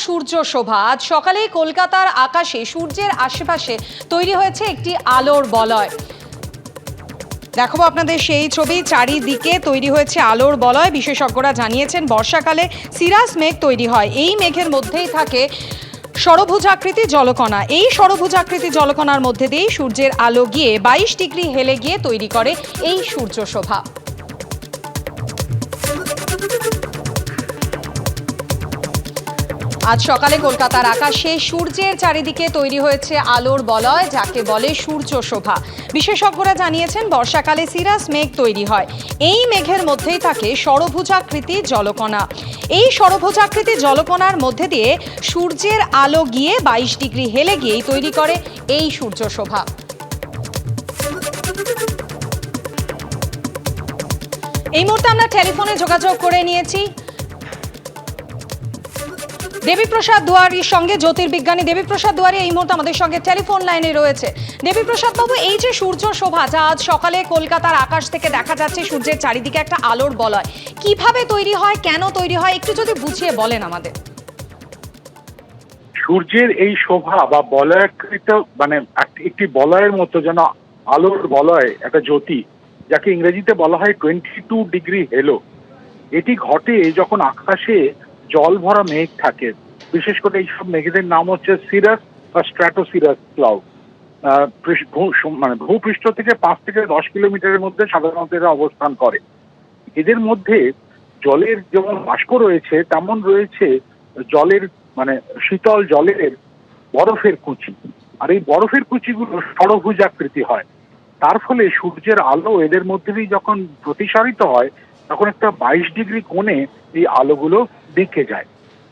সূর্য শোভা। আজ সকালে কলকাতার আকাশে সূর্যের আশেপাশে তৈরি হয়েছে একটি আলোর বলয়। দেখাবো আপনাদের সেই ছবি। চারিদিকে তৈরি হয়েছে আলোর বলয়। বিশেষজ্ঞরা জানিয়েছেন বর্ষাকালে সিরাস মেঘ তৈরি হয়। এই মেঘের মধ্যেই থাকে ষড়ভুজাকৃতি জলকণা। এই ষড়ভুজাকৃতি জলকণার মধ্যে দিয়েই সূর্যের আলো গিয়ে 22 ডিগ্রি হেলে গিয়ে তৈরি করে এই সূর্য শোভা। আজ সকালে কলকাতার আকাশে সূর্যের চারিদিকে তৈরি হয়েছে আলোর বলয়, যাকে বলে সূর্য শোভা। বিশেষজ্ঞরা জানিয়েছেন বর্ষাকালে সিরাস মেঘ তৈরি হয়। এই মেঘের মধ্যেই থাকে ষড়ভুজাকৃতি জলকণা। এই ষড়ভুজাকৃতি জলকণার মধ্যে দিয়ে সূর্যের আলো গিয়ে 22 ডিগ্রি হেলে গিয়েই তৈরি করে এই সূর্য শোভা। এই মুহূর্তে আমরা টেলিফোনে যোগাযোগ করে নিয়েছি দেবীপ্রসাদ দুয়ারির সঙ্গে। জ্যোতির্বিজ্ঞানী দেবীপ্রসাদ দুয়ারি এই মুহূর্তে আমাদের সঙ্গে টেলিফোন লাইনে রয়েছে। দেবীপ্রসাদ বাবু, এই যে সূর্য শোভা, যা আজ সকালে কলকাতার আকাশ থেকে দেখা যাচ্ছে সূর্যের চারিদিকে একটা আলোর বলয়, কিভাবে তৈরি হয়, কেন তৈরি হয়, একটু যদি বুঝিয়ে বলেন আমাদের। সূর্যের এই শোভা বা বলয়াকৃত মানে একটি বলয়ের মতো যেন আলোর বলয়, একটা জ্যোতি, যাকে ইংরেজিতে বলা হয় 22 ডিগ্রি হেলো। এটি ঘটে যখন আকাশে জল ভরা মেঘ থাকে। বিশেষ করে এইসব মেঘেদের নাম হচ্ছে সিরাস বা স্ট্র্যাটোসিরাস ক্লাউড। মানে ভূপৃষ্ঠ থেকে 5 থেকে 10 কিলোমিটারের মধ্যে সাধারণত এরা অবস্থান করে। এদের মধ্যে জলের যেমন বাষ্প রয়েছে, তেমন রয়েছে জলের মানে শীতল জলের বরফের কুচি। আর এই বরফের কুচিগুলো ষড়ভুজাকৃতি হয়। তার ফলে সূর্যের আলো এদের মধ্যে দিয়ে যখন প্রতিসারিত হয়, তখন একটা 22 ডিগ্রি কোণে এই আলোগুলো বেঁকে যায়।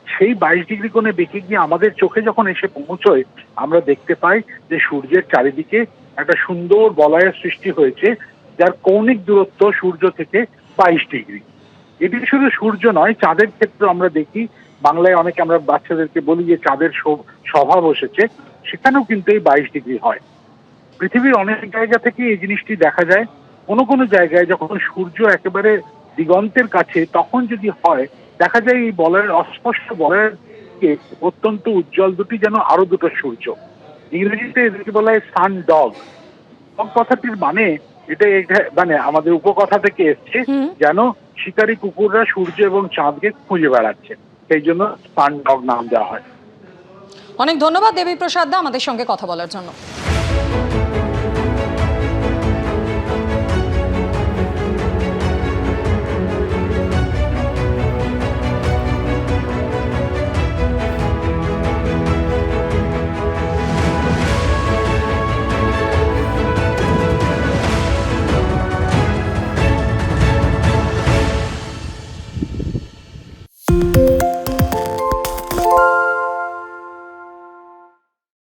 সেই 22 ডিগ্রি কোণে বেঁকে গিয়ে আমাদের চোখে যখন এসে পৌঁছয়, আমরা দেখতে পাই যে সূর্যের চারিদিকে একটা সুন্দর বলয়ের সৃষ্টি হয়েছে, যার কৌণিক দূরত্ব সূর্য থেকে 22 ডিগ্রি। এটি শুধু সূর্য নয়, চাঁদের ক্ষেত্রে আমরা দেখি, বাংলায় অনেকে আমরা বাচ্চাদেরকে বলি যে চাঁদের সভা বসেছে, সেখানেও কিন্তু এই 22 ডিগ্রি হয়। পৃথিবীর অনেক জায়গা থেকে এই জিনিসটি দেখা যায়। কোনো কোনো জায়গায় যখন সূর্য একেবারে দিগন্তের কাছে, তখন যদি হয়, দেখা যায় এই বলয়ের অস্পষ্ট বলয়কে অত্যন্ত উজ্জ্বল দুটি যেন আরো দুটো সূর্য। ইংরেজিতে এদেরকে বলা হয় সান ডগ। ডগ কথাটির মানে এটা মানে আমাদের উপকথা থেকে এসছে, যেন শিকারী কুকুররা সূর্য এবং চাঁদকে খুঁজে বেড়াচ্ছে, সেই জন্য সান ডগ নাম দেওয়া হয়। অনেক ধন্যবাদ দেবীপ্রসাদ দা আমাদের সঙ্গে কথা বলার জন্য।